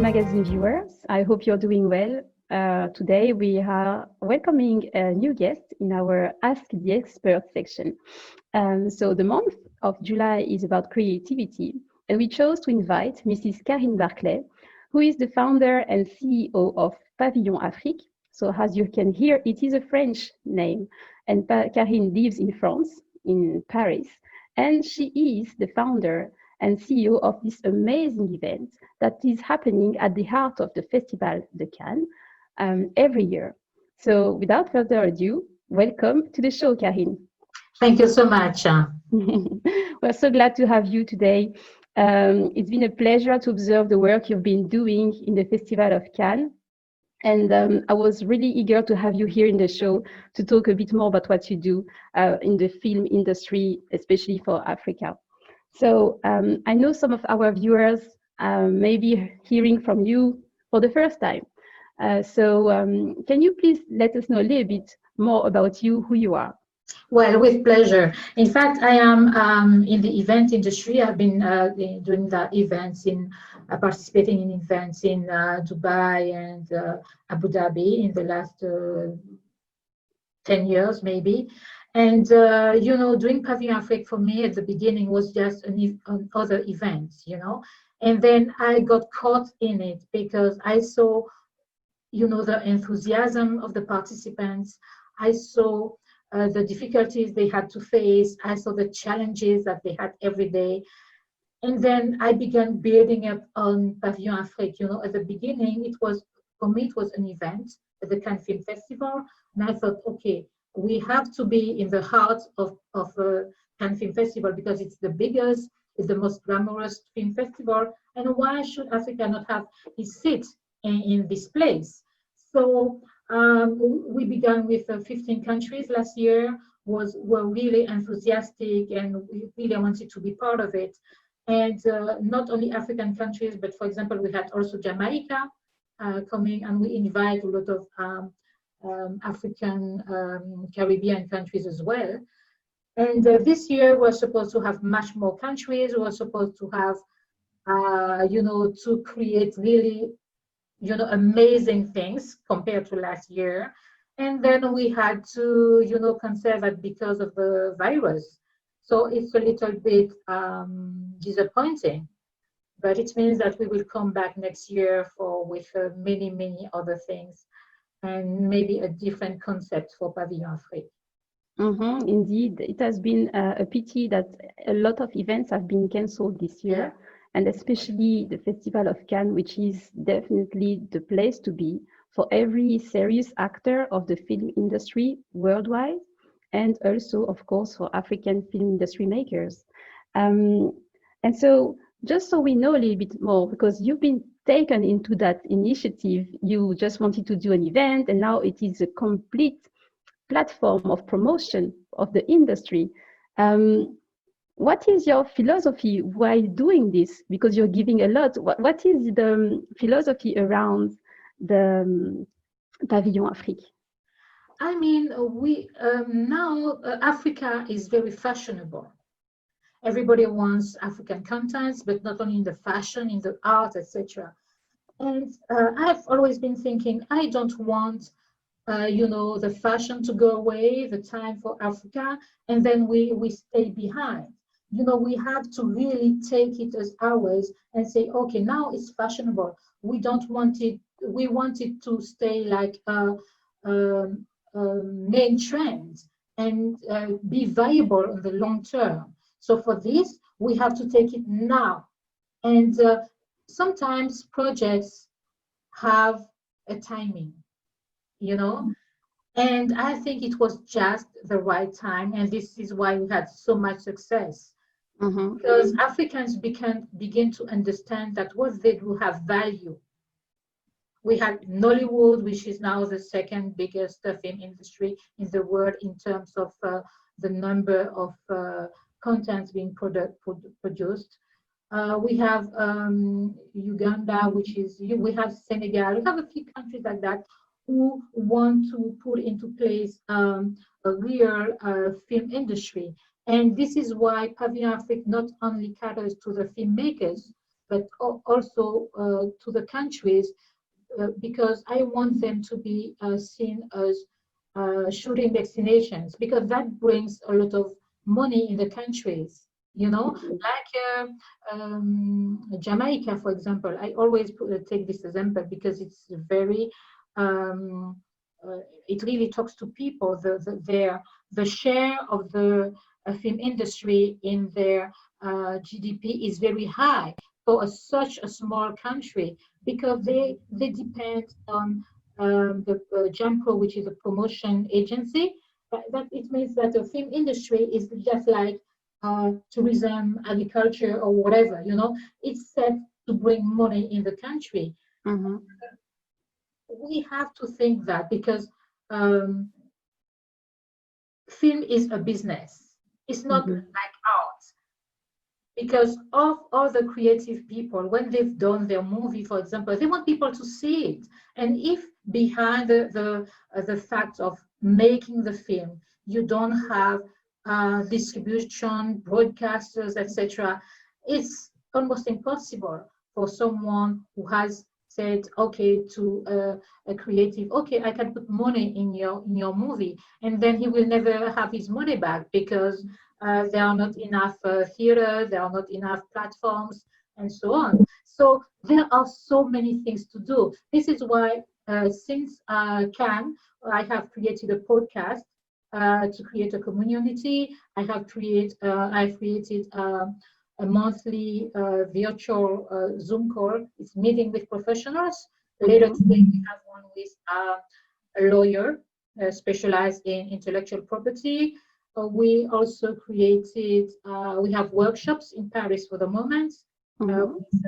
Magazine viewers. I hope you're doing well. Today we are welcoming a new guest in our Ask the Expert section. So the month of July is about creativity, and we chose to invite Mrs. Karine Barclais, who is the founder and CEO of Pavillon Afriques. So as you can hear, it is a French name, and Karine lives in France, in Paris, and she is the founder and CEO of this amazing event that is happening at the heart of the Festival de Cannes every year. So without further ado, welcome to the show, Karine. Thank you so much. We're so glad to have you today. It's been a pleasure to observe the work you've been doing in the Festival of Cannes. And I was really eager to have you here in the show to talk a bit more about what you do in the film industry, especially for Africa. So I know some of our viewers may be hearing from you for the first time. So can you please let us know a little bit more about you, who you are? Well, with pleasure. In fact, I am in the event industry. I've been doing the events participating in events in Dubai and Abu Dhabi in the last 10 years, maybe. And, doing Pavillon Afriques for me at the beginning was just another event, And then I got caught in it because I saw, the enthusiasm of the participants. I saw the difficulties they had to face. I saw the challenges that they had every day. And then I began building up on Pavillon Afriques. At the beginning, for me, it was an event at the Cannes Film Festival. And I thought, okay, we have to be in the heart of Cannes Film Festival because it's the biggest, it's the most glamorous film festival. And why should Africa not have its seat in this place? So we began with 15 countries last year, were really enthusiastic and we really wanted to be part of it. And not only African countries, but for example, we had also Jamaica coming, and we invite a lot of African, Caribbean countries as well. And this year we're supposed to have much more countries. We're supposed to have, to create really, amazing things compared to last year. And then we had to, conserve it because of the virus. So it's a little bit disappointing, but it means that we will come back next year with many, many other things and maybe a different concept for Pavillon Afriques. Indeed, it has been a pity that a lot of events have been cancelled this year, and especially the Festival of Cannes, which is definitely the place to be for every serious actor of the film industry worldwide, and also, of course, for African film industry makers. And so, just so we know a little bit more, because you've been taken into that initiative, you just wanted to do an event, and now it is a complete platform of promotion of the industry. What is your philosophy while doing this? Because you're giving a lot. What is the philosophy around the Pavillon Afriques? I mean, we now Africa is very fashionable. Everybody wants African contents, but not only in the fashion, in the art, etc. And I've always been thinking, I don't want, the fashion to go away, the time for Africa, and then we stay behind. We have to really take it as ours and say, okay, now it's fashionable. We don't want it. We want it to stay like main trend and be viable in the long term. So for this, we have to take it now. And sometimes projects have a timing, and I think it was just the right time. And this is why we had so much success. Because Africans begin to understand that what they do have value. We had Nollywood, which is now the second biggest film industry in the world in terms of the number of contents being produced. We have Uganda, we have Senegal, we have a few countries like that who want to put into place a real film industry. And this is why Pavillon Afriques not only caters to the filmmakers, but also to the countries, because I want them to be seen as shooting destinations, because that brings a lot of money in the countries. Like Jamaica, for example. I always take this example because it's very, um, it really talks to people. The share of the film industry in their GDP is very high for such a small country, because they depend on the JAMPRO, which is a promotion agency. That it means that the film industry is just like tourism, agriculture, or whatever. It's set to bring money in the country. Mm-hmm. We have to think that, because um, film is a business. It's not Mm-hmm. like art. Because of all the creative people, when they've done their movie, for example, they want people to see it. And if behind the fact of making the film, you don't have distribution, broadcasters, etc., it's almost impossible for someone who has said, okay, to a creative, okay, I can put money in your movie, and then he will never have his money back, because there are not enough theater, there are not enough platforms, and so on. So there are so many things to do. This is why, since Cannes, I have created a podcast to create a community. I've created a monthly virtual Zoom call. It's meeting with professionals. Later Mm-hmm. today, we have one with a lawyer specialized in intellectual property. We also created, we have workshops in Paris for the moment, Mm-hmm. with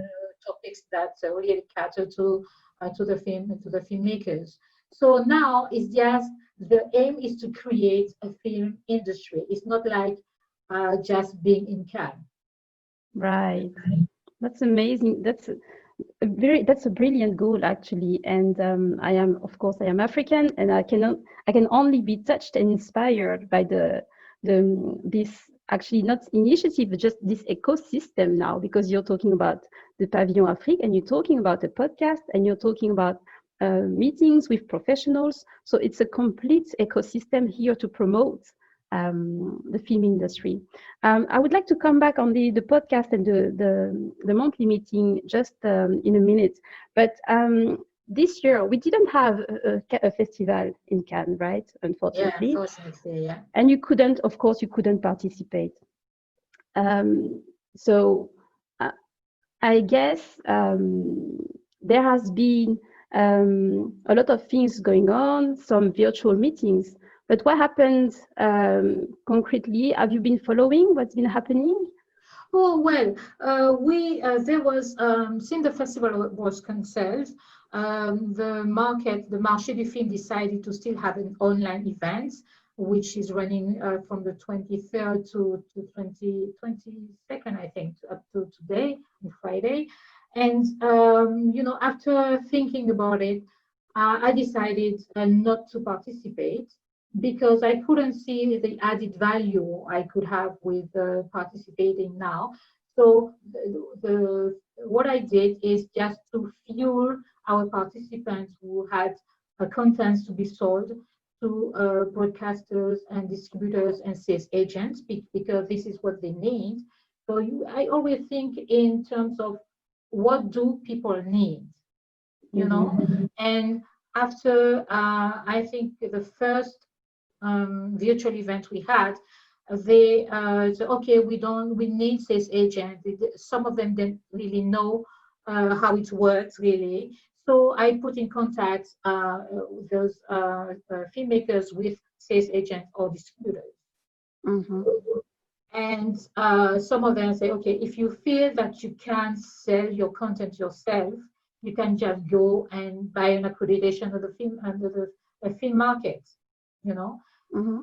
topics that really cater to the filmmakers. So now it's just, the aim is to create a film industry. It's not like just being in Cannes. Right. That's amazing. That's a brilliant goal, actually. And of course, I am African, and I can only be touched and inspired by this actually not initiative, but just this ecosystem now, because you're talking about the Pavillon Afriques, and you're talking about a podcast, and you're talking about meetings with professionals. So it's a complete ecosystem here to promote the film industry. I would like to come back on the podcast and the monthly meeting just in a minute. But this year, we didn't have a festival in Cannes, right? Yeah, Unfortunately. unfortunately, yeah. And of course, you couldn't participate. So I guess there has been a lot of things going on, some virtual meetings. But what happened concretely? Have you been following what's been happening? Oh, well, there was, since the festival was cancelled, the Marché du Film decided to still have an online event, which is running from the 23rd to 22nd, I think, up to today, on Friday. And, after thinking about it, I decided not to participate, because I couldn't see the added value I could have with participating now. So what I did is just to fuel our participants who had contents to be sold to broadcasters and distributors and sales agents, because this is what they need. So I always think in terms of, what do people need, And after, I think the first virtual event we had, they said, okay, we need sales agent. Some of them didn't really know how it works really. So I put in contact those filmmakers with sales agents or distributors. Mm-hmm. And some of them say, okay, if you feel that you can't sell your content yourself, you can just go and buy an accreditation of the film under the film market, Mm-hmm.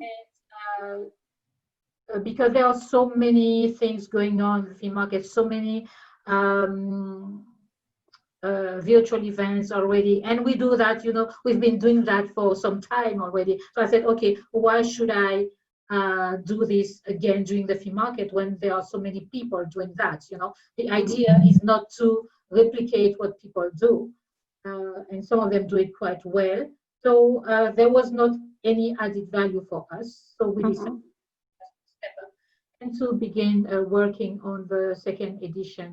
And because there are so many things going on in the film market, so many virtual events already, and we do that. We've been doing that for some time already. So I said, okay, why should I do this again during the film market when there are so many people doing that. The Mhm. idea is not to replicate what people do, and some of them do it quite well. So there was not any added value for us. So we decided Mhm. to step up and to begin working on the second edition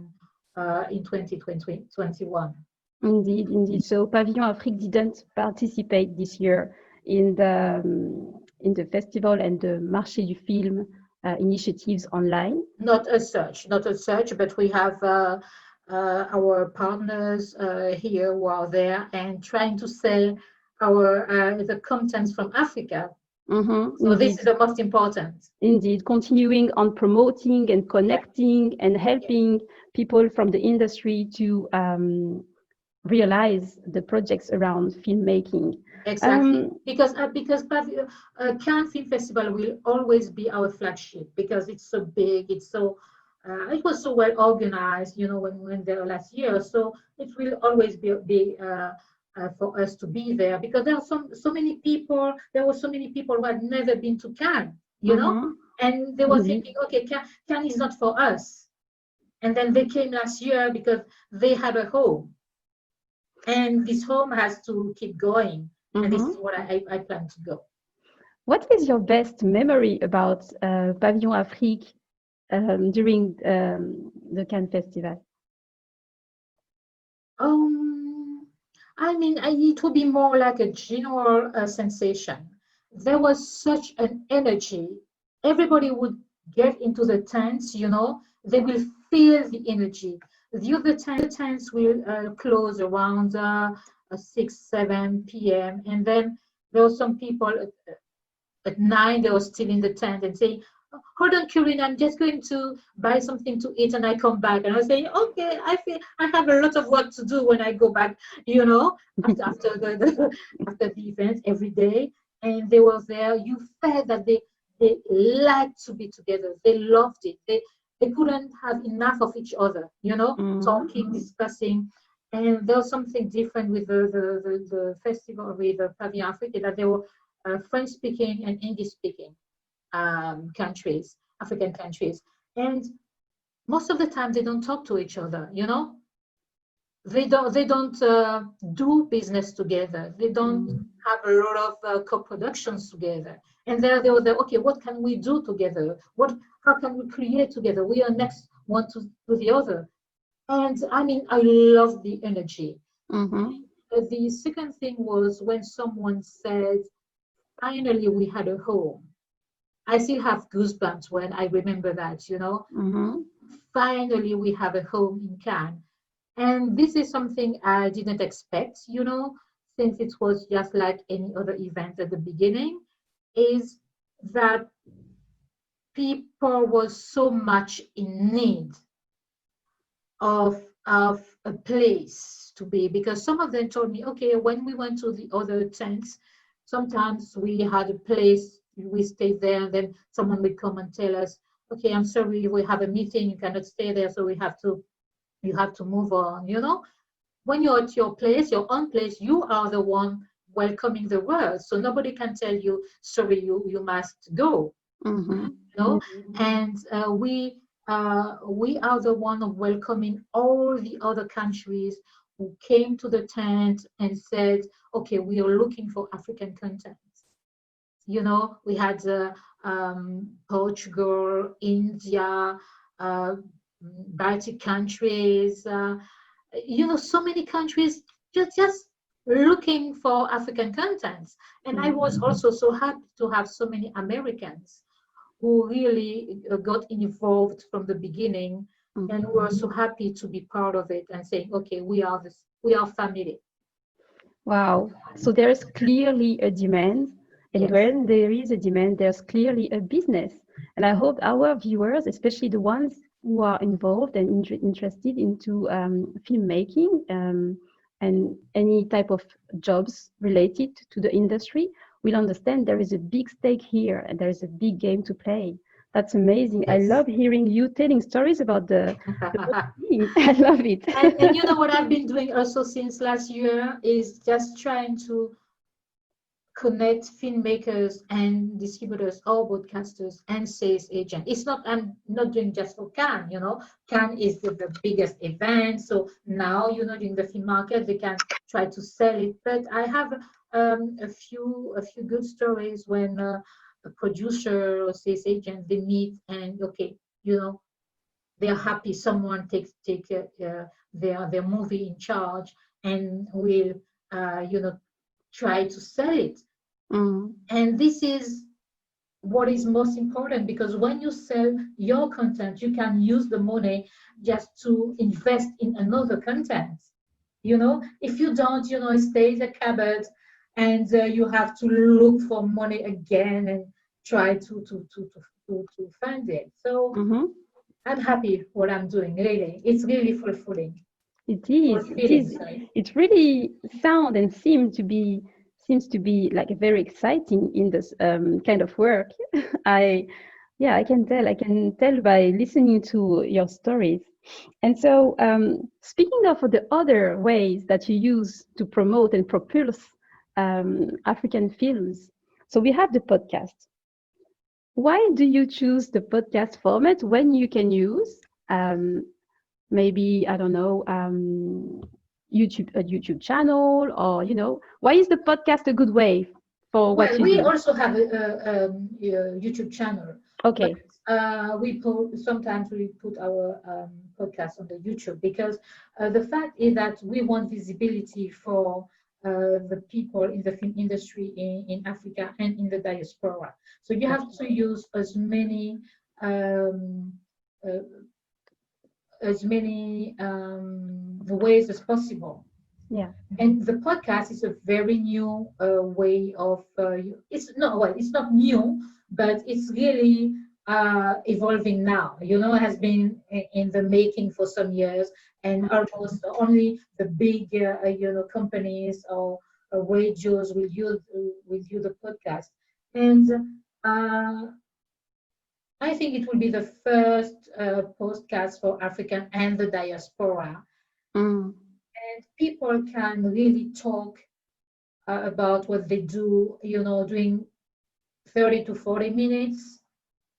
in 2021. Indeed, indeed. So Pavillon Afrique didn't participate this year in the festival and the Marché du Film initiatives online. Not as such, but we have our partners here who are there and trying to sell our the contents from Africa. So this Indeed, is the most important. indeed. Continuing on promoting and Yeah, connecting and yeah, helping people from the industry to realize the projects around filmmaking. exactly. Um, Cannes Film Festival will always be our flagship because it's so big. It was so well organized. When we went there last year. So it will always be for us to be there because there are so many people. There were so many people who had never been to Cannes. mhm, And they were indeed. thinking, okay, Cannes is not for us. And then they came last year because they had a home. And this home has to keep going. And this is Mhm. what I plan to go. What is your best memory about Pavillon Afrique during the Cannes Festival? Um, it would be more like a general sensation. There was such an energy. Everybody would get into the tents. They will feel the energy. The other tents will close around 6, 7 p.m. And then there were some people at 9, they were still in the tent and saying, hold on, Karine, I'm just going to buy something to eat and I come back. And I was saying, okay, I feel I have a lot of work to do when I go back, after after the event every day. And they were there. You felt that they liked to be together. They loved it. They couldn't have enough of each other, Mhm. talking, discussing. And there was something different with the festival with the Pavillon Afrique that they were French speaking and English speaking countries, African countries. And most of the time they don't talk to each other. They don't do business together. They don't Mhm. have a lot of co-productions together. And there they were there, okay, what can we do together? How can we create together? We are next one to the other. And I love the energy. Mhm. The second thing was when someone said, finally we had a home. I still have goosebumps when I remember that. Mhm. Finally, we have a home in Cannes. And this is something I didn't expect, since it was just like any other event at the beginning, is that people were so much in need of a place to be, because some of them told me, okay, when we went to the other tents, sometimes we had a place, we stayed there, and then someone would come and tell us, okay, I'm sorry, we have a meeting, you cannot stay there, so you have to move on. When you're at your place, your own place, you are the one welcoming the world, so nobody can tell you, sorry, you must go. Mhm. you know Indeed. and we are the one of welcoming all the other countries who came to the tent and said, okay, we are looking for African content. We had Portugal, India, uh, Baltic countries, so many countries just looking for African contents. And I was also so happy to have so many Americans who really got involved from the beginning and Mhm. were so happy to be part of it and saying, okay, we are family. Wow. So there is clearly a demand, and Yes. when there is a demand, there's clearly a business. And I hope our viewers, especially the ones who are involved and interested into filmmaking and any type of jobs related to the industry, will understand there is a big stake here and there is a big game to play. That's amazing. I Yes. love hearing you telling stories about the whole thing. I love it. And you know what I've been doing also since last year is just trying to connect filmmakers and distributors or broadcasters and sales agents. It's not, I'm not doing just for Cannes, Cannes is the biggest event. So now, in the film market, they can try to sell it. But I have a few good stories when a producer or sales agent, they meet and okay, they're happy someone take their movie in charge and will try to sell it. And this is what is most important, because when you sell your content, you can use the money just to invest in another content. If you don't, it stays a cupboard, and you have to look for money again and try to find it. So I'm happy what I'm doing. Really, it's really fulfilling. It is. It really sounds and seems to be like very exciting in this kind of work. I can tell by listening to your stories. And so, speaking of the other ways that you use to promote and propulse African films, so we have the podcast. Why do you choose the podcast format when you can use maybe, I don't know, a YouTube channel, or why is the podcast a good way for what you do? We also have a YouTube channel. Okay. Sometimes we put our podcast on the YouTube, because the fact is that we want visibility for the people in the film industry in Africa and in the diaspora. So you have to use as many ways as possible. Yeah. And the podcast is a very new way of. It's not new, but it's really evolving now. It has been in the making for some years, and almost only the big companies or radios will use the podcast. And I think it will be the first podcast for African and the diaspora. And people can really talk about what they do, doing 30 to 40 minutes.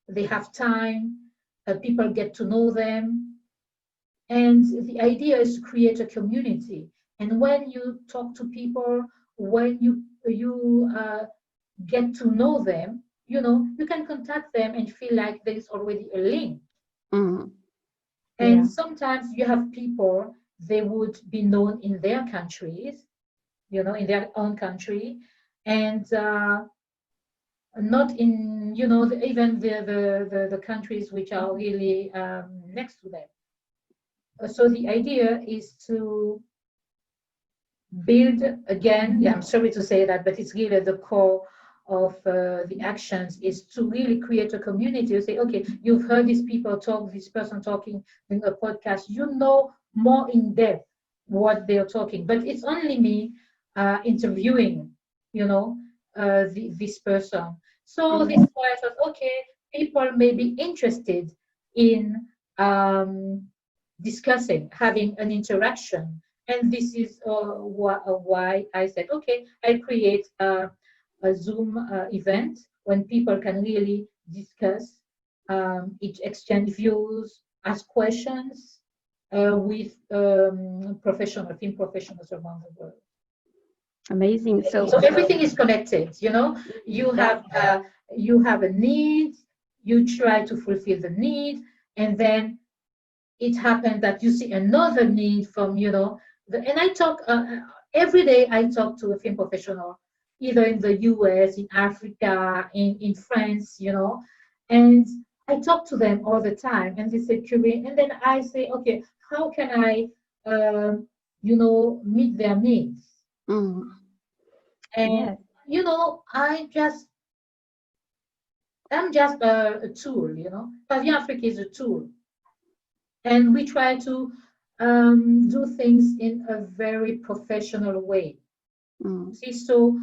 They have time, people get to know them. And the idea is to create a community. And when you talk to people, when you get to know them, you can contact them and feel like there is already a link. And sometimes you have people, they would be known in their countries, in their own country, and not in, even the countries which are really next to them. So the idea is to build, again, I'm sorry to say that, but it's really at the core of the actions, is to really create a community. You say, okay, you've heard these people talk, this person talking in a podcast, more in depth what they're talking, but it's only me interviewing, this person. So this is why I thought, okay, people may be interested in discussing, having an interaction. And this is why I said, okay, I'll create a Zoom event when people can really discuss, each exchange views, ask questions with film professionals around the world. Amazing. So everything is connected. You have a need, you try to fulfill the need, and then it happens that you see another need from, and I talk every day. I talk to a film professional, either in the US, in Africa, in France, and I talk to them all the time, and they say, Karine, and then I say, okay, how can I, meet their needs? And I'm just a tool, Pavillon Afriques is a tool, and we try to do things in a very professional way. See, so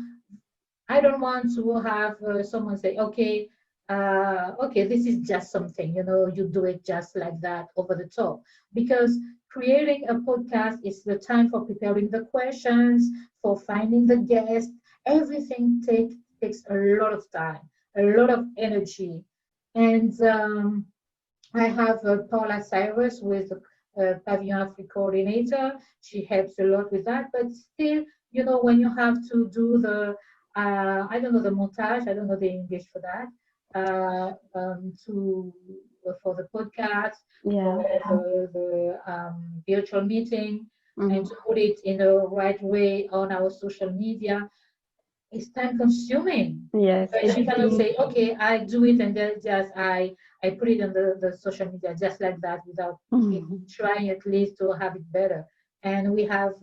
I don't want to have someone say, okay, this is just something, you do it just like that over the top. Because creating a podcast is the time for preparing the questions, for finding the guest, everything takes a lot of time, a lot of energy. And I have Paula Cyrus, who is the Pavillon Afriques coordinator. She helps a lot with that. But still, when you have to do I don't know the montage, I don't know the English for that, for the podcast, Yeah. for the virtual meeting, and Mhm. to put it in the right way on our social media, it's time consuming. Yes, Because you cannot editing. say, okay, I do it and then just I put it on the social media just like that without Mhm. trying at least to have it better. And we have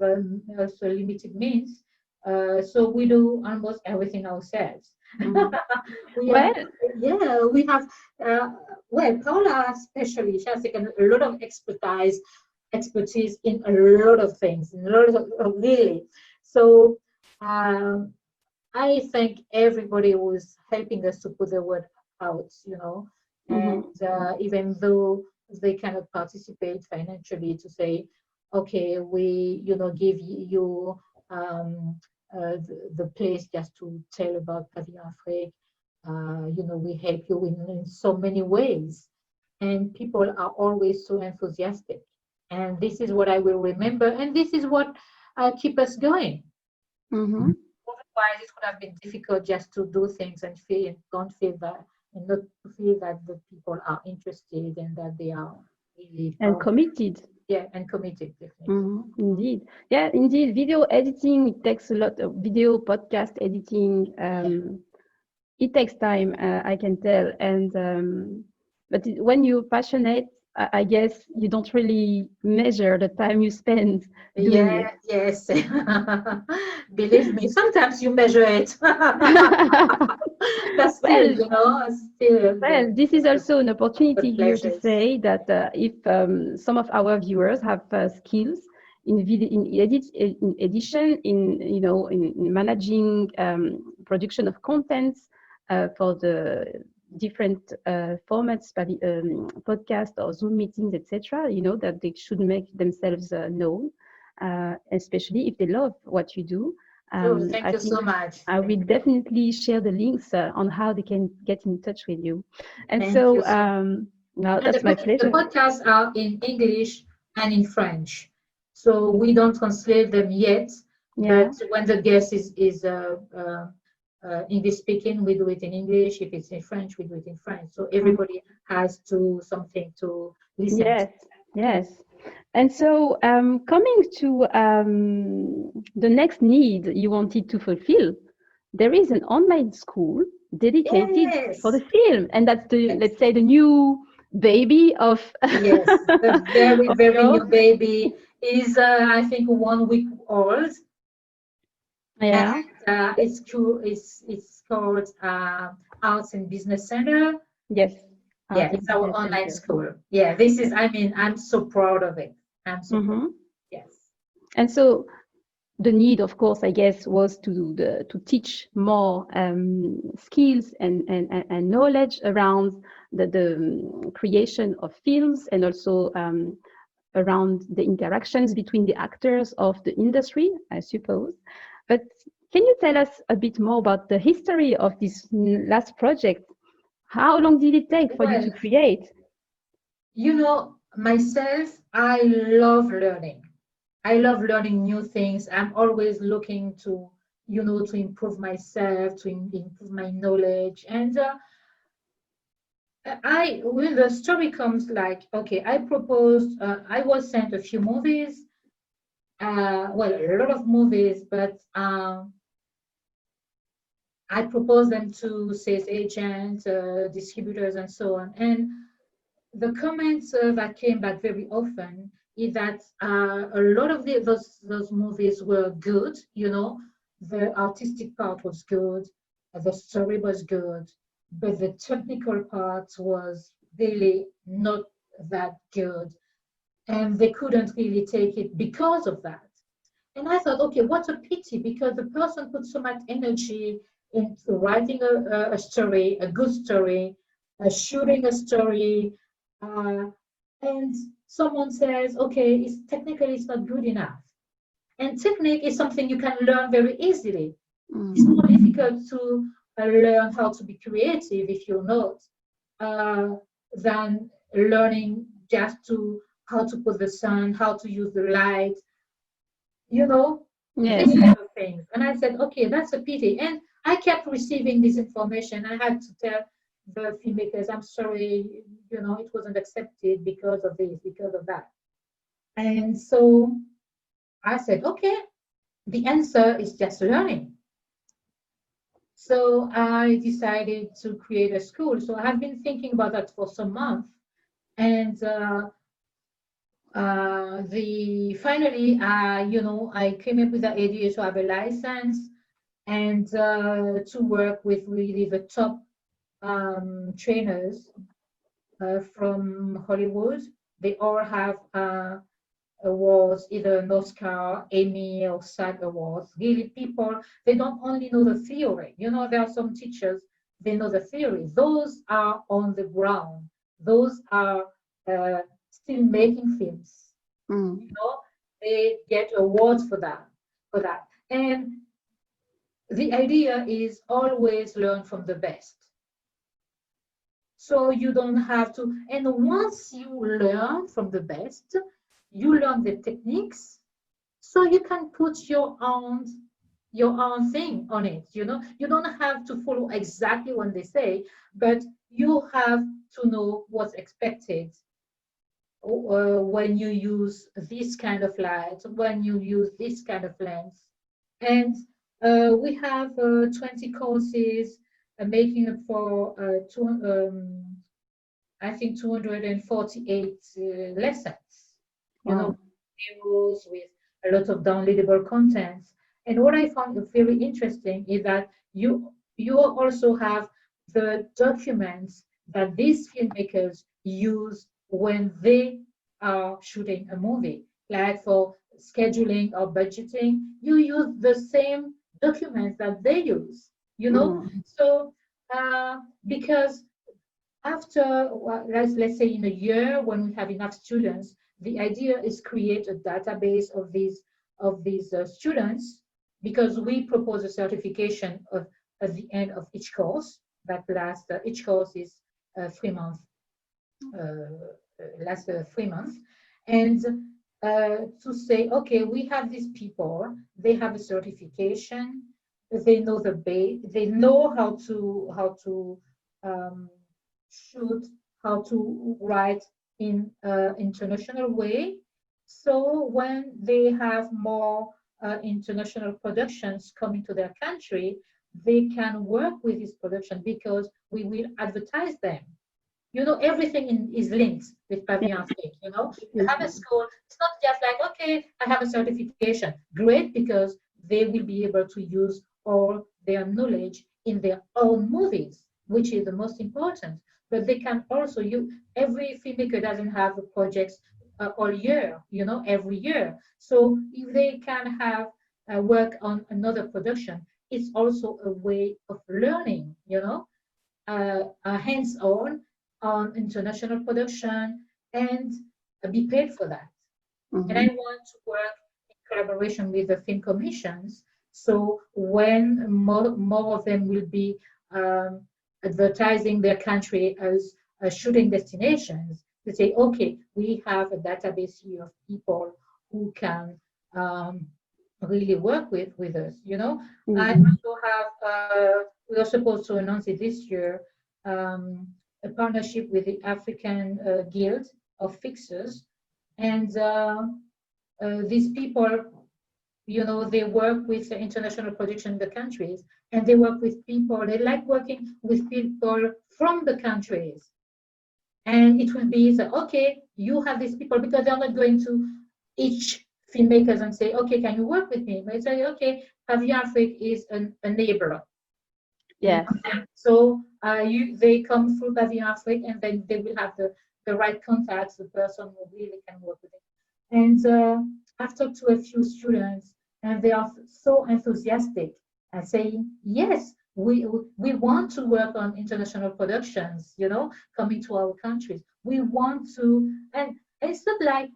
also limited means, so we do almost everything ourselves. Mhm. we have, Well, yeah, we have, uh, well, Paula especially, she has taken a lot of expertise in a lot of things, in a lot really. So, um, I think everybody was helping us to put the word out, mhm. and even though they cannot participate financially to say, okay, we, give you the place just to tell about Pavillon Afrique. We help you in so many ways, and people are always so enthusiastic. And this is what I will remember, and this is what keep us going. Mhm. Otherwise, it would have been difficult just to do things and don't feel that, and not feel that the people are interested and that they are really And committed. yeah, and committed, definitely. Mhm. Indeed. Yeah, indeed. Video editing, it takes a lot of video podcast editing. Yeah. It takes time, I can tell. And but when you're passionate, I guess you don't really measure the time you spend doing Yeah, it. yes. Believe me, sometimes you measure it. But still, Well, still well, this is also an the opportunity here to pleasures. say that if some of our viewers have skills in video, in edition, in in managing production of content for the different formats, podcast or Zoom meetings, etc., that they should make themselves known, especially if they love what you do. Oh, thank I you think so much. I Thank will you. definitely share the links on how they can get in touch with you. And Thank you so, so. well, And that's my the pleasure. podcasts are in English and in French. So we don't translate them yet, but Yeah. when the guest is English speaking, we do it in English. If it's in French, we do it in French. So Mhm. everybody has to something to listen to. Yes. Yes. And so, coming to the next need you wanted to fulfill, there is an online school dedicated for the Yes, film, and that's the, yes, let's say, the new baby of yes. The very, of very yours. new baby is, I think, 1 week old. And Yeah. it's cool. It's called Arts and Business Center. Yes. Yeah, Art and it's our Business online Center. school. Yeah, this is. Yes. I mean, I'm so proud of it. I'm so proud. Hmm. Yes. And so the need, of course, I guess, was to teach more skills and knowledge around the creation of films, and also around the interactions between the actors of the industry, I suppose. But can you tell us a bit more about the history of this last project? How long did it take for you to Well, create? myself, I love learning. I love learning new things. I'm always looking to improve myself, to improve my knowledge. And when the story comes, like, okay, I was sent a few movies, well, a lot of movies, but I proposed them to sales agents, distributors, and so on. And the comments that came back very often is that a lot of those movies were good. The artistic part was good, the story was good, but the technical part was really not that good, and they couldn't really take it because of that. And I thought, okay, what a pity, because the person put so much energy into writing a story, a good story, shooting a story, uh, and someone says, okay, it's technically it's not good enough. And technique is something you can learn very easily. Mm. It's more difficult to learn how to be creative if you're not, than learning just to how to put the sun, how to use the light, you know, Yes. these kind of things. And I said, okay, that's a pity. And I kept receiving this information. I had to tell the filmmakers, I'm sorry, it wasn't accepted because of this, because of that. And so I said, okay, the answer is just learning. So I decided to create a school. So I've been thinking about that for some months. And the finally, I came up with the idea to have a license and to work with really the top trainers from Hollywood. They all have awards, either an Oscar, Emmy, or SAG awards. Really, people, they don't only know the theory. There are some teachers, they know the theory. Those are on the ground. Those are still making films. Mm. They get awards for that. And the idea is always learn from the best. So you don't have to, and once you learn from the best, you learn the techniques, so you can put your own thing on it. You don't have to follow exactly what they say, but you have to know what's expected when you use this kind of light, when you use this kind of lens. And we have 20 courses making up for I think 248 lessons, Wow. videos with a lot of downloadable contents. And what I found very interesting is that you also have the documents that these filmmakers use when they are shooting a movie. Like for scheduling or budgeting, you use the same documents that they use, you know? Mm. So, because after, well, let's say in a year, when we have enough students, the idea is create a database of these students, because we propose a certification at the end of each course that lasts. Each course is 3 months, lasts 3 months, and to say, okay, we have these people, they have a certification, they know the base, they know how to um, shoot, how to write in international way. So when they have more international productions coming to their country, they can work with this production because we will advertise them. Everything is linked with Yeah. Pavillon Afriques. You have a Definitely. school. It's not just like, okay, I have a certification. Great, because they will be able to use all their knowledge in their own movies, which is the most important. But they can also, every filmmaker doesn't have projects all year, every year. So if they can have work on another production, it's also a way of learning, hands-on on international production, and be paid for that. And I Mm-hmm. want to work in collaboration with the film commissions. So when more of them will be advertising their country as shooting destinations, they say, okay, we have a database here of people who can um, really work with us. I Mm-hmm. also have, we are supposed to announce it this year, um, a partnership with the African Guild of Fixers. And these people, they work with the international production in the countries, and they work with people, they like working with people from the countries. And it will be the, okay, you have these people, because they're not going to each filmmakers and say, okay, can you work with me? They say, okay, Pavillon Afrique is a neighbor. Yes. So they come through Pavillon Afrique, and then they will have the right contacts, the person who really can work with it. And I've talked to a few students, and they are so enthusiastic and saying, yes, we want to work on international productions, coming to our countries. We want to, and it's not like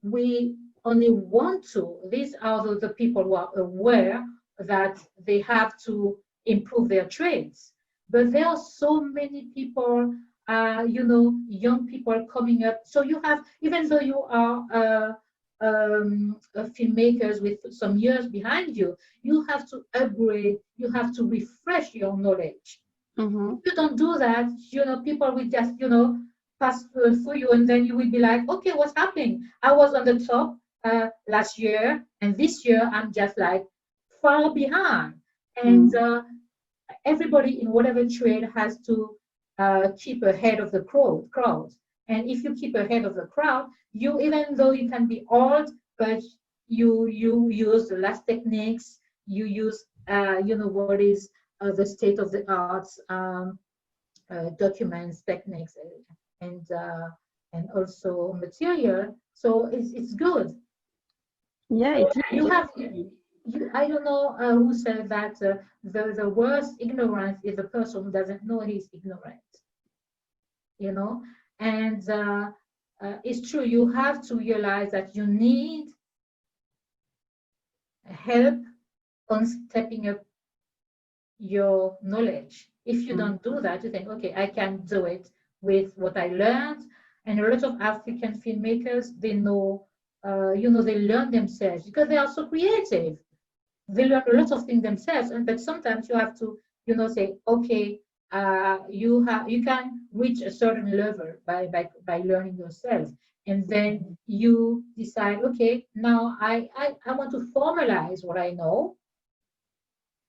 we only want to. These are the people who are aware that they have to improve their trades. But there are so many people, young people coming up. So you have, even though you are filmmakers with some years behind you, you have to upgrade, you have to refresh your knowledge. Mm-hmm. If you don't do that, people will just, pass through you, and then you will be like, okay, what's happening? I was on the top last year, and this year I'm just like far behind. And everybody in whatever trade has to keep ahead of the crowd. And if you keep ahead of the crowd, you, even though you can be old, but you use the last techniques, you use what is the state of the arts documents, techniques, and also material. So it's good. Yeah, So it you is. have I don't know who said that the worst ignorance is the person who doesn't know he's ignorant, you know. And it's true, you have to realize that you need help on stepping up your knowledge. If you don't do that, you think, okay, I can do it with what I learned. And a lot of African filmmakers, they know, they learn themselves because they are so creative. They learn a lot of things themselves, but sometimes you have to, say, okay, you can reach a certain level by learning yourself, and then you decide, okay, now I want to formalize what I know,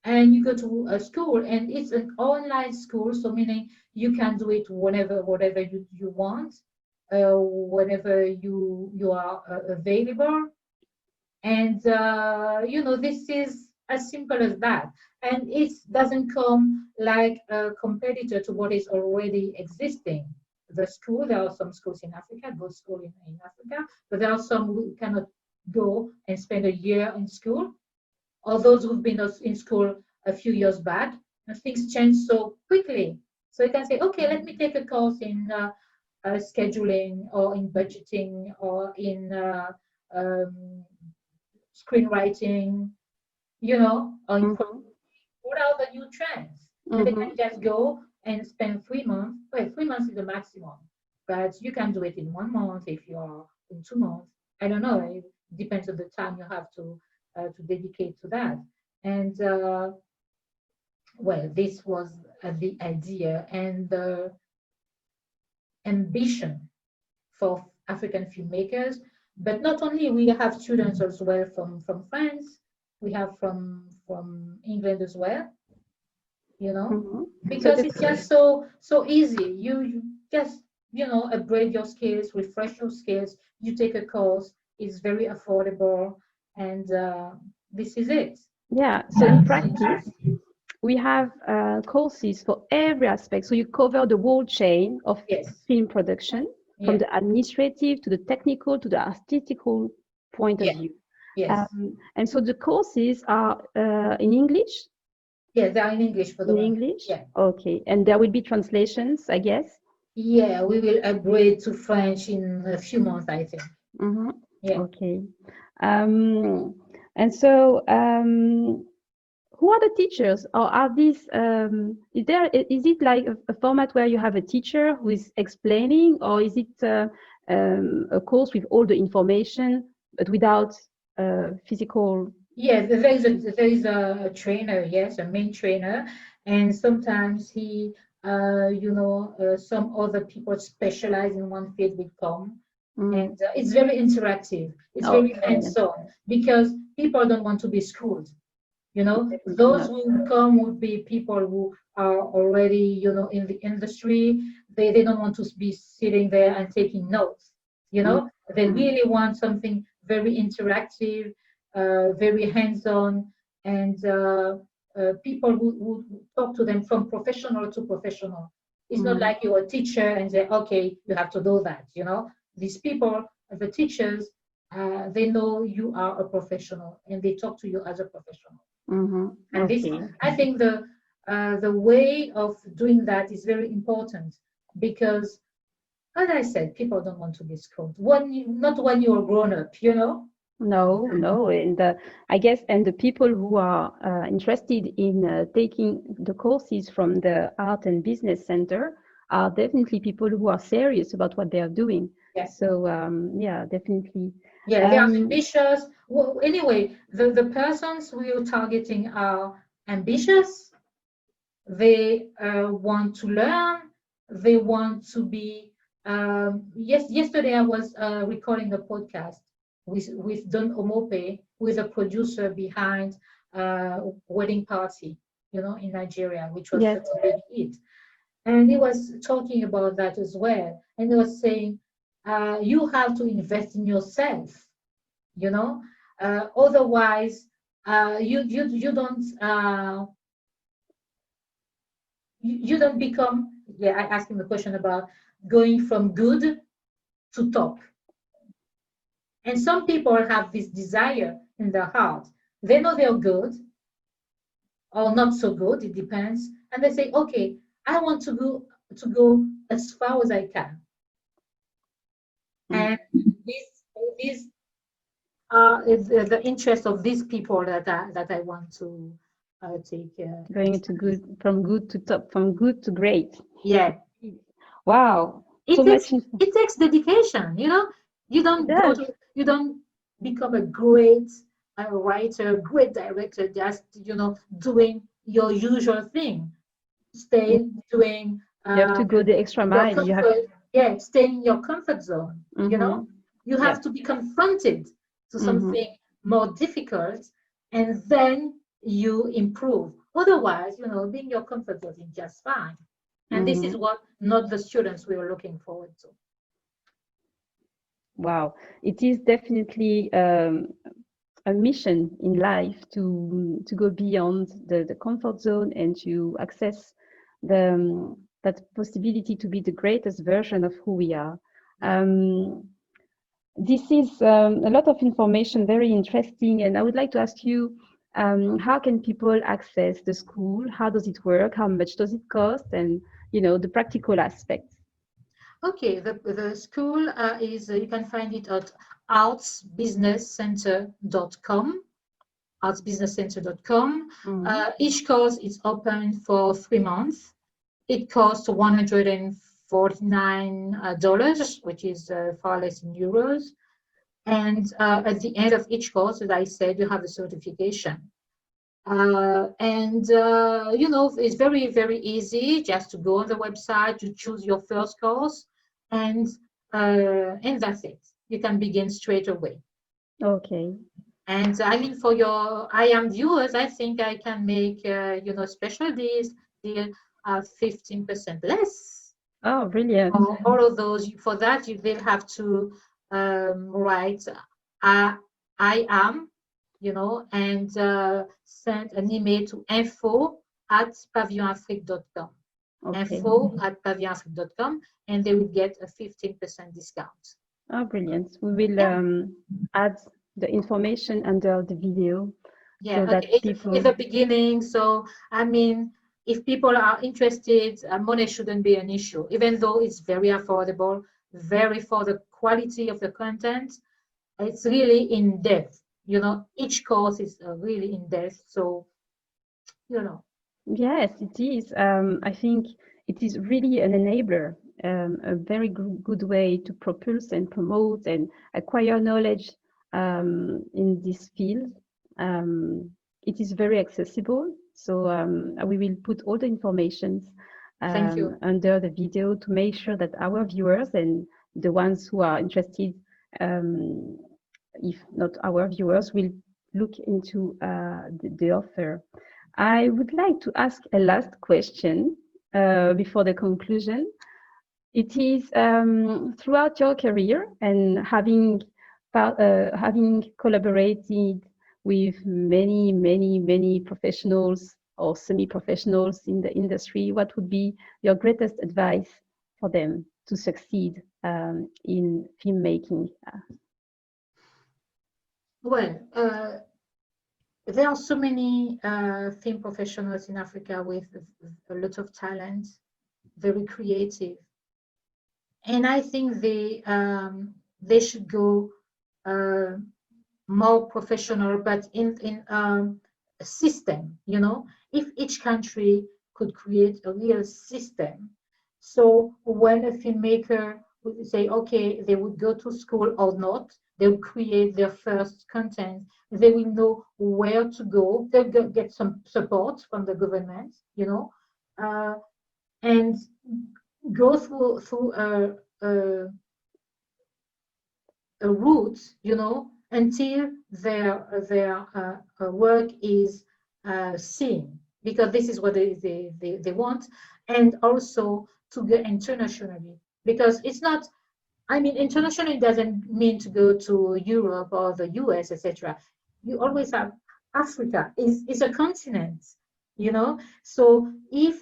and you go to a school, and it's an online school, so meaning you can do it whatever you want, whenever you are available. And this is as simple as that, and it doesn't come like a competitor to what is already existing. The school, there are some schools in Africa, good school in Africa, but there are some who cannot go and spend a year in school, or those who've been in school a few years back, and things change so quickly. So you can say, okay, let me take a course in scheduling, or in budgeting, or in um, screenwriting, or in what are the new trends? And they can just go and spend 3 months. Well, 3 months is the maximum, but you can do it in 1 month if you are in 2 months. I don't know. It depends on the time you have to dedicate to that. And well, this was the idea and the ambition for African filmmakers. But not only, we have students as well from France, we have from England as well, because it's just so easy. You just upgrade your skills, refresh your skills. You take a course, it's very affordable, and this is it. Yeah, so in practice, we have courses for every aspect. So you cover the whole chain of film production, from the administrative to the technical to the artistical point of view. Yes. And so the courses are in English? Yeah, they are in English for the moment. In English? Yeah. Okay. And there will be translations, I guess? Yeah, we will upgrade to French in a few months, I think. Yeah. Okay. And so who are the teachers, or are these is it like a format where you have a teacher who is explaining, or is it a course with all the information but without physical? Yes, there is a trainer, yes, a main trainer, and sometimes he some other people specialize in one field will come, and it's very interactive, it's very hands-on, because people don't want to be schooled. Those who come would be people who are already, in the industry. They don't want to be sitting there and taking notes. They really want something very interactive, very hands-on, and people who talk to them from professional to professional. It's not like you're a teacher and say, okay, you have to do that. These people, the teachers, they know you are a professional, and they talk to you as a professional. And this, I think, the way of doing that is very important, because, as I said, people don't want to be schooled. Not when you're grown up, No, and I guess, and the people who are interested in taking the courses from the Art and Business Center are definitely people who are serious about what they are doing. Yeah. So yeah, definitely. Yeah, they are ambitious. Well, anyway, the persons we are targeting are ambitious. They want to learn. They want to be. Yes, yesterday I was recording a podcast with Don Omope, who is a producer behind Wedding Party, in Nigeria, which was Yes. such a big hit. And he was talking about that as well. And he was saying, you have to invest in yourself, otherwise, you don't you don't become. Yeah, I asked him a question about going from good to top. And some people have this desire in their heart. They know they're good or not so good, it depends. And they say, okay, I want to go as far as I can. And this is the interest of these people that I want to take. Going to good, from good to top, from good to great. Yeah, Wow, it so takes much info. it takes dedication. You It don't go does. to you don't become a great writer, great director just doing your usual thing. Stay doing You have to go the extra your mile. You have. comfort. Yeah, stay in your comfort zone. Mm-hmm. You Yeah. have to be confronted to Mm-hmm. something more difficult, and then you improve. Otherwise, being your comfort zone is just fine. And this is Mm-hmm. what not the students we are looking forward to. Wow, it is definitely a mission in life to go beyond the comfort zone and to access that possibility to be the greatest version of who we are. Um, this is a lot of information, very interesting, and I would like to ask you, how can people access the school? How does it work? How much does it cost? And the practical aspects. Okay, the school is you can find it at artsbusinesscenter.com. artsbusinesscenter.com. Mm-hmm. Each course is open for 3 months. It costs $149, which is far less in euros. And at the end of each course, as I said, you have a certification. And it's very, very easy just to go on the website to choose your first course, and that's it. You can begin straight away. Okay. And I mean, for your IAM viewers, I think I can make special deals, deal 15% less. Oh, brilliant. All of those. For that, you will have to write I am, and send an email to info@pavillonafrique.com. Okay. Info@pavillonafrique.com, and they will get a 15% discount. Oh, brilliant. We will add the information under the video Yeah, so that okay. people. It's the beginning. So, I mean, if people are interested, money shouldn't be an issue, even though it's very affordable, very for the quality of the content. It's really in depth. Each course is really in depth. So, Yes, it is. I think it is really an enabler, a very good way to propulse and promote and acquire knowledge in this field. It is very accessible, so we will put all the information thank you. under the video to make sure that our viewers and the ones who are interested, if not our viewers, will look into the offer. I would like to ask a last question before the conclusion. It is throughout your career and having collaborated with many, many, many professionals or semi-professionals in the industry, what would be your greatest advice for them to succeed in filmmaking? Well, there are so many film professionals in Africa with a lot of talent, very creative, and I think they should go more professional, but in a system, if each country could create a real system. So when a filmmaker would say, okay, they would go to school or not, they will create their first content, they will know where to go, they'll get some support from the government, uh, and go through a route, until their work is seen, because this is what they want, and also to go internationally, because it's not, I mean, internationally doesn't mean to go to Europe or the US, etc. You always have Africa is a continent, so if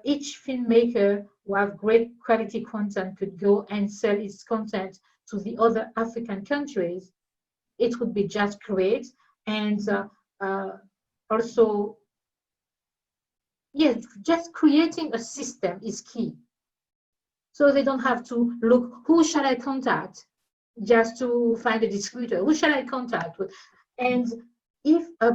each filmmaker who have great quality content could go and sell its content to the other African countries, it would be just great. And uh, also, yes, just creating a system is key. So they don't have to look, who shall I contact just to find a distributor? Who shall I contact? And if a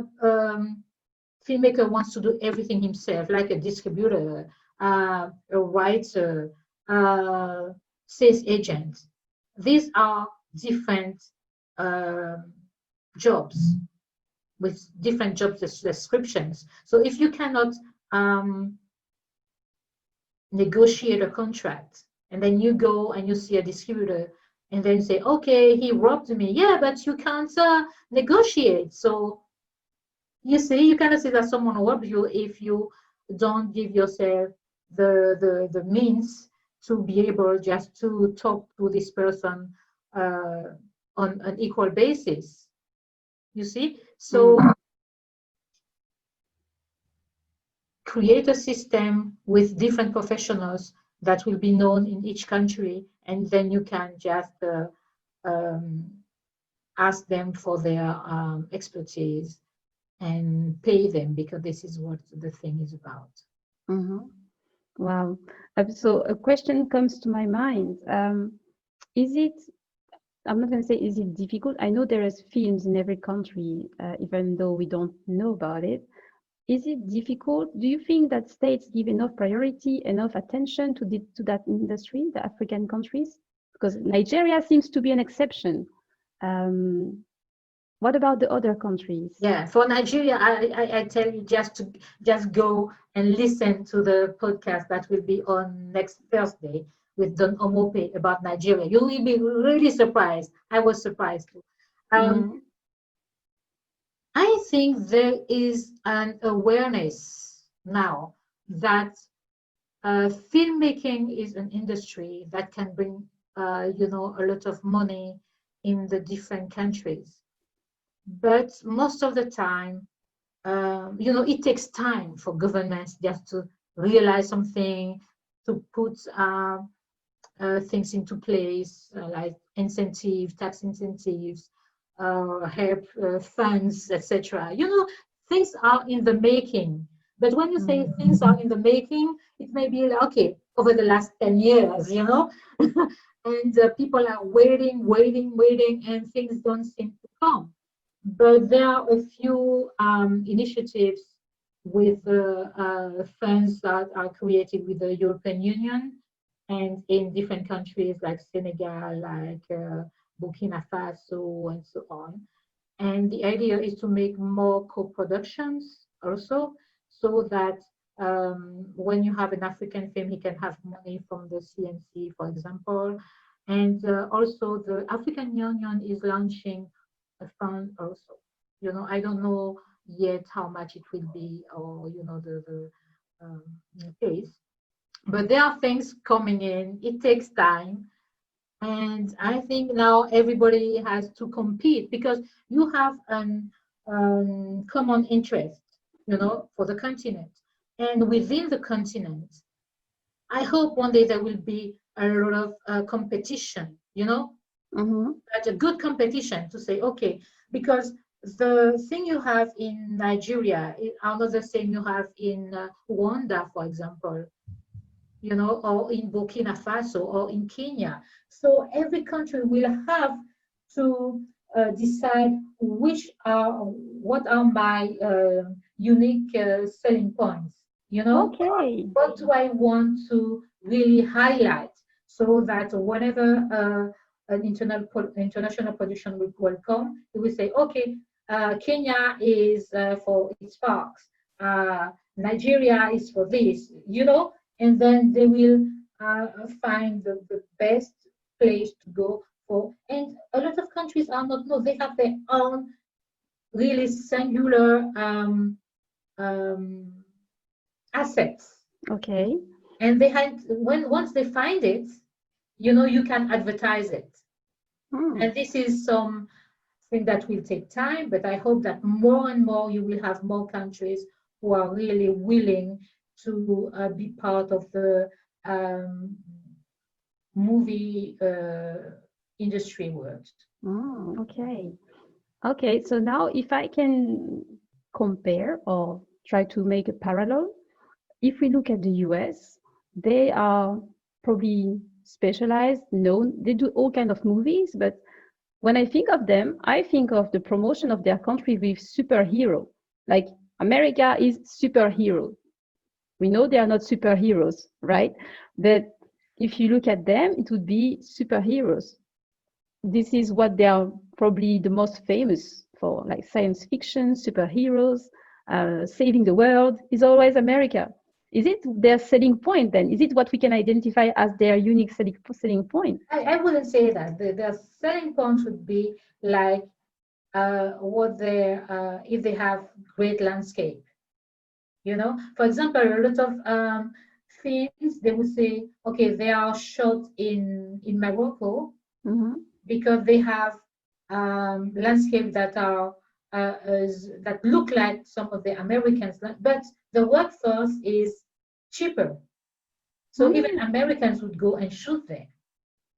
filmmaker wants to do everything himself, like a distributor, a writer, sales agent. These are different jobs with different job descriptions. So if you cannot negotiate a contract, and then you go and you see a distributor, and then say, okay, he robbed me. Yeah, but you can't negotiate. So you see, you cannot say that someone robbed you if you don't give yourself the means to be able just to talk to this person on an equal basis. You see? So create a system with different professionals that will be known in each country, and then you can just um, ask them for their expertise and pay them, because this is what the thing is about. Wow. So a question comes to my mind. Is it, I'm not going to say, is it difficult? I know there is films in every country, even though we don't know about it. Is it difficult? Do you think that states give enough priority, enough attention to that industry, the African countries? Because Nigeria seems to be an exception. What about the other countries? Yeah, for Nigeria, I tell you just go and listen to the podcast that will be on next Thursday with Don Omope about Nigeria. You will be really surprised. I was surprised too. I think there is an awareness now that filmmaking is an industry that can bring, a lot of money in the different countries. But most of the time, it takes time for governments just to realize something, to put things into place, like tax incentives, help funds, etc. Things are in the making. But when you say things are in the making, it may be like, okay, over the last 10 years, and people are waiting, and things don't seem to come. But there are a few initiatives with funds that are created with the European Union and in different countries like Senegal, like Burkina Faso, and so on. And the idea is to make more co-productions also, so that when you have an African film, he can have money from the CNC, for example. And also the African Union is launching a fund also. I don't know yet how much it will be, or the case. But there are things coming in. It takes time. And I think now everybody has to compete, because you have an common interest, for the continent. And within the continent, I hope one day there will be a lot of competition, but a good competition to say, okay, because the thing you have in Nigeria are not the same you have in Rwanda, for example, or in Burkina Faso or in Kenya. So every country will have to decide what are my unique selling points. Okay. What do I want to really highlight so that whenever an international production will come, it will say, okay, Kenya is for its parks, Nigeria is for this, and then they will find the best place to go for. And a lot of countries are not, no, they have their own really singular um, assets. Okay. And once they find it, you can advertise it. And this is something that will take time, but I hope that more and more you will have more countries who are really willing to be part of the movie industry world. Okay. Okay, so now if I can compare or try to make a parallel, if we look at the US, they are probably specialized, known, they do all kind of movies, but when I think of them, I think of the promotion of their country with superhero. Like America is superhero. We know they are not superheroes, right? But if you look at them, it would be superheroes. This is what they are probably the most famous for, like science fiction, superheroes, saving the world is always America. Is it their selling point then? Is it what we can identify as their unique selling point? I wouldn't say that. Their selling point would be like what they if they have great landscape. For example, a lot of films they would say, okay, they are shot in Morocco because they have landscape that are that look like some of the Americans, but the workforce is cheaper. So even Americans would go and shoot there.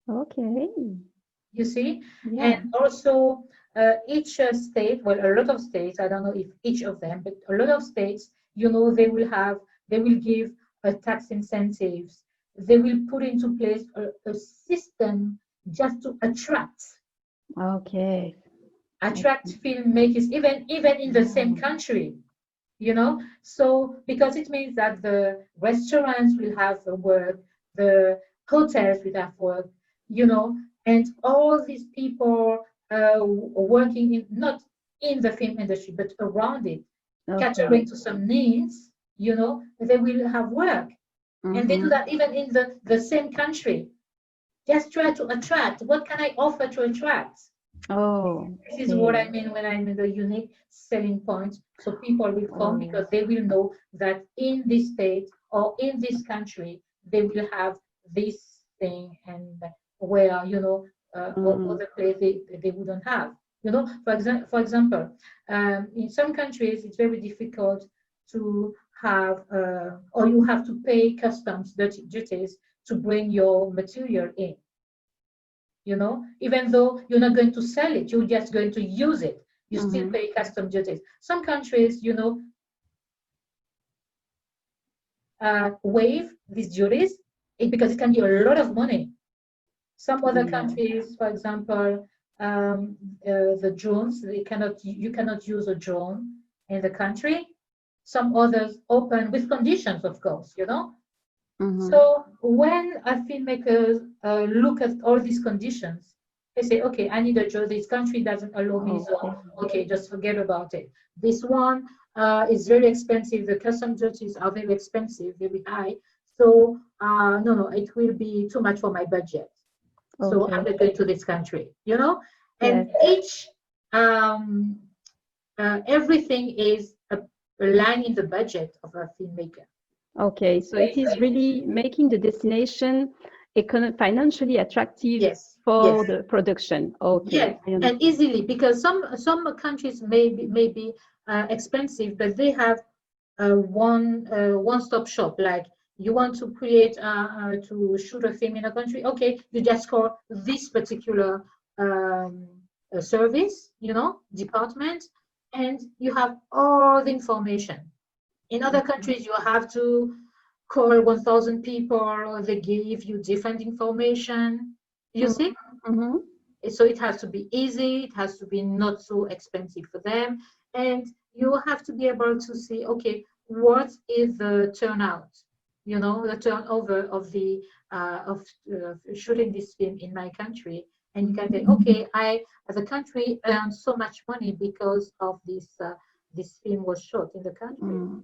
Okay. You see? Yeah. And also each state, well, a lot of states, I don't know if each of them, but a lot of states, they will give tax incentives. They will put into place a system just to attract Okay. filmmakers, even in the same country. So because it means that the restaurants will have work, the hotels will have work, and all these people working not in the film industry but around it, catering to some needs, they will have work. And they do that even in the same country. Just try to attract. What can I offer to attract? This is what I mean when I mean the unique selling point. So people will come because they will know that in this state or in this country, they will have this thing, and where, other place they wouldn't have. For example, in some countries, it's very difficult to have, or you have to pay customs duties to bring your material in. Even though you're not going to sell it, you're just going to use it. You still pay custom duties. Some countries, waive these duties because it can be a lot of money. Some other countries, for example, the drones, you cannot use a drone in the country. Some others open with conditions, of course, So when a filmmakers look at all these conditions, they say, okay, I need a drone. This country doesn't allow me, so okay, just forget about it. This one is very expensive. The custom duties are very expensive, very high. So no, it will be too much for my budget. So I'm not going to this country, And each everything is a line in the budget of a filmmaker. Okay, so it is really making the destination financially attractive for the production. Okay. Yes, and easily, because some countries may be expensive, but they have one-stop shop. Like you want to create to shoot a film in a country, okay, you just call this particular service, department, and you have all the information. In other countries, you have to call 1,000 people, or they give you different information. You see? So it has to be easy, it has to be not so expensive for them, and you have to be able to see, okay, what is the turnout, the turnover of the of shooting this film in my country, and you can say, okay, I as a country earned so much money because of this film was shot in the country.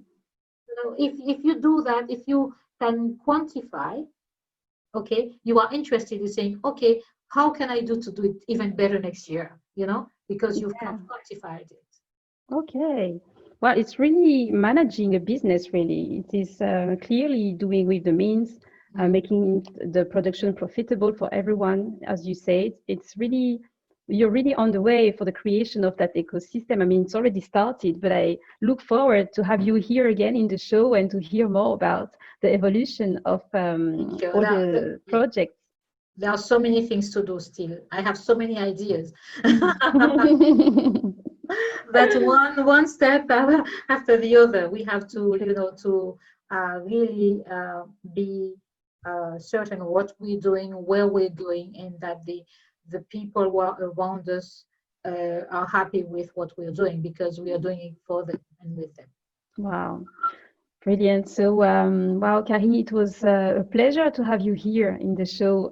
If you do that, if you can quantify, okay, you are interested in saying, okay, how can I do to do it even better next year, because you've quantified it. Okay. Well, it's really managing a business, really. It is clearly doing with the means, making the production profitable for everyone, as you said. You're really on the way for the creation of that ecosystem. I mean, it's already started, but I look forward to have you here again in the show and to hear more about the evolution of all the projects. There are so many things to do still. I have so many ideas. But one step after the other, we have to, really be certain what we're doing, where we're going, and that the people who are around us are happy with what we're doing, because we are doing it for them and with them. Wow. Brilliant. So, wow, Karine, it was a pleasure to have you here in the show.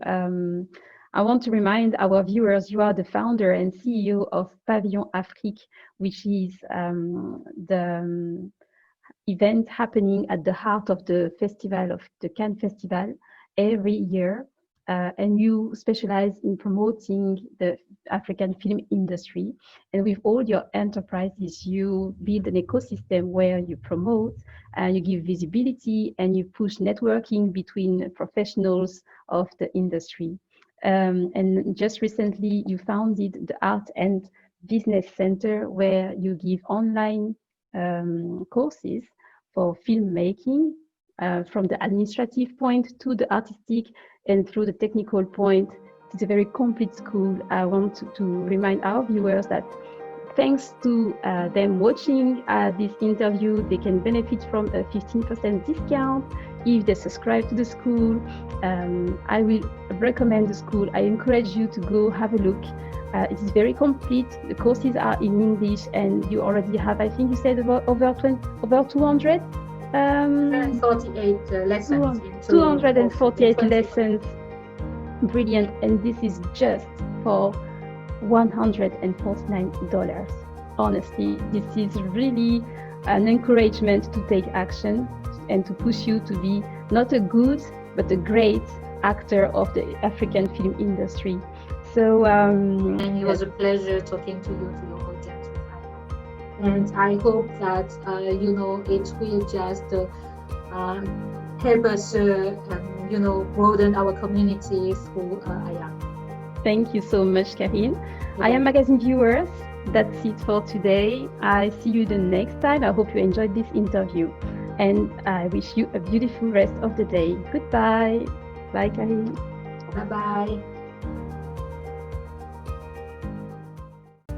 I want to remind our viewers, you are the founder and CEO of Pavillon Afriques, which is the event happening at the heart of the festival, of the Cannes Festival, every year. And you specialize in promoting the African film industry. And with all your enterprises, you build an ecosystem where you promote, you give visibility, and you push networking between professionals of the industry. And just recently, you founded the Art and Business Center, where you give online courses for filmmaking, from the administrative point to the artistic and through the technical point. It's a very complete school. I want to remind our viewers that thanks to them watching this interview, they can benefit from a 15% discount if they subscribe to the school. I will recommend the school. I encourage you to go have a look. It is very complete. The courses are in English, and you already have, I think you said, over 200? 48 lessons. 248 lessons. Brilliant. And this is just for $149. Honestly, this is really an encouragement to take action and to push you to be not a good, but a great actor of the African film industry. So, and it was a pleasure talking to you, to your audience. And I hope that, it will just help us, broaden our community through IAM. Thank you so much, Karine. IAM Magazine viewers, that's it for today. I see you the next time. I hope you enjoyed this interview. And I wish you a beautiful rest of the day. Goodbye. Bye, Karine. Bye-bye.